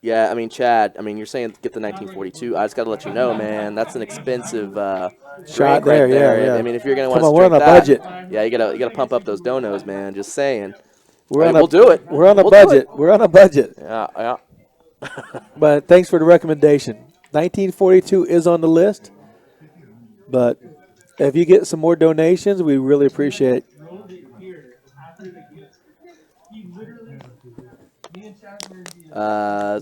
Yeah, I mean, Chad, I mean, you're saying get the 1942. I just got to let you know, man, that's an expensive Shot drink right there, yeah, there. yeah. I mean, if you're going to Come want on, to we're on drink a that, budget. yeah, you gotta pump up those donos, man. Just saying. We're I on mean, a we'll do it. we're on a We'll do it. budget. We're on a budget. Yeah, yeah. But thanks for the recommendation. 1942 is on the list, but if you get some more donations, we really appreciate it.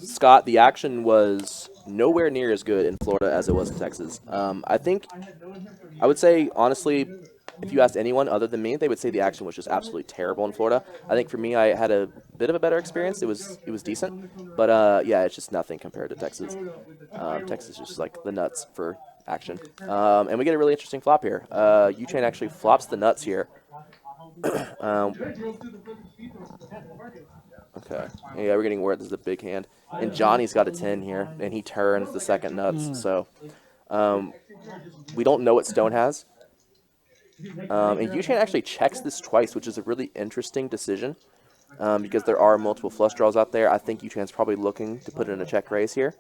Scott, the action was nowhere near as good in Florida as it was in Texas. I would say, honestly, if you asked anyone other than me, they would say the action was just absolutely terrible in Florida. I think for me, I had a bit of a better experience. It was decent, but yeah, it's just nothing compared to Texas. Texas is just like the nuts for action, and we get a really interesting flop here. Yoo Chan actually flops the nuts here. um, Okay. Yeah, we're getting word this is a big hand. And Johnny's got a 10 here, and he turns the second nuts. So um, we don't know what Stone has. And Yoo Chan actually checks this twice, which is a really interesting decision because there are multiple flush draws out there. I think Yoo Chan's probably looking to put in a check raise here.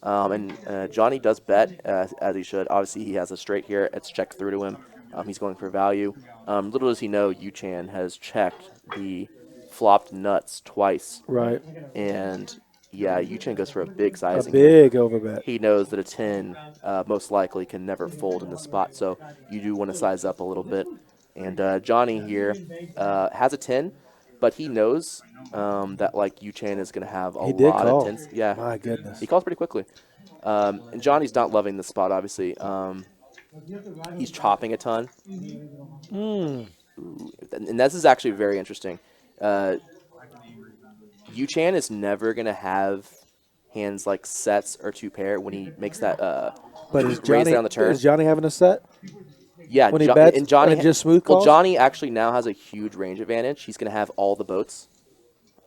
And Johnny does bet, as he should. Obviously, he has a straight here. It's checked through to him. He's going for value. Little does he know, Yoo Chan has checked the flopped nuts twice. Right. And yeah, Yoo Chan goes for a big A sizing here. big overbet. He knows that a 10 most likely can never fold in this spot, so you do want to size up a little bit. And Johnny here has a 10, but he knows that like Yoo Chan is going to have a He did lot call. of 10s. Yeah, My goodness. he calls pretty quickly. And Johnny's not loving this spot, obviously. He's chopping a ton. Mm. And this is actually very interesting. Yoo Chan is never going to have hands like sets or two pair when he makes that But is raise Johnny down the turn. is Johnny having a set? Yeah, when he bets and Johnny and just smooth well, calls? Johnny actually now has a huge range advantage. He's going to have all the boats.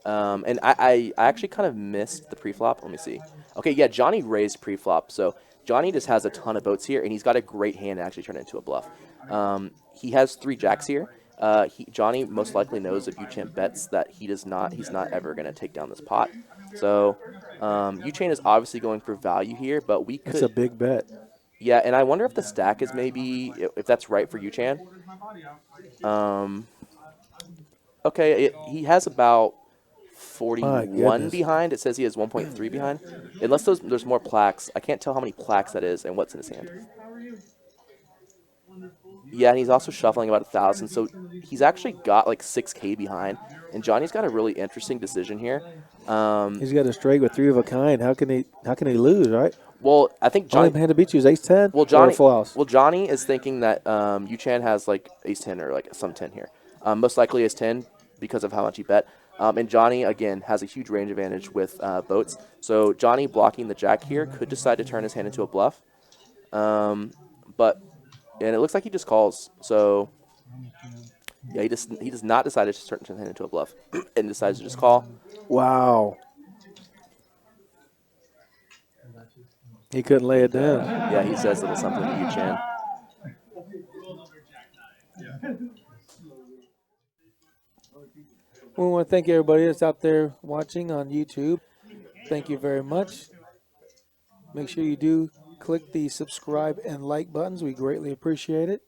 And I actually kind of missed the preflop. Let me see. Okay, yeah, Johnny raised preflop, so Johnny just has a ton of boats here, and he's got a great hand to actually turn it into a bluff. He has 3 jacks here. Johnny most likely knows if Yoo Chan bets that he's not ever going to take down this pot. So Yoo Chan is obviously going for value here, but we could. It's a big bet. Yeah, and I wonder if the stack is maybe if that's right for Yoo Chan. Okay, he has about 41 behind. It says he has 1.3 behind. Unless there's more plaques. I can't tell how many plaques that is and what's in his hand. Yeah, and he's also shuffling about 1,000, so he's actually got like 6K behind. And Johnny's got a really interesting decision here. He's got a straight with 3 of a kind. How can he lose, right? Well, I think Johnny. Only hand to beat you is ace-10 Well, Johnny. or full house. Well, Johnny is thinking that Yoo Chan has like ace-10 or like some 10 here. Most likely ace-10 because of how much he bet. And Johnny, again, has a huge range advantage with boats. So Johnny blocking the jack here could decide to turn his hand into a bluff. And it looks like he just calls. So yeah, he does not decide to turn his hand into a bluff and decides to just call. Wow. He couldn't lay it down. Yeah, he says a little something to Yoo Chan. We want to thank everybody that's out there watching on YouTube. Thank you very much. Make sure you do click the subscribe and like buttons. We greatly appreciate it.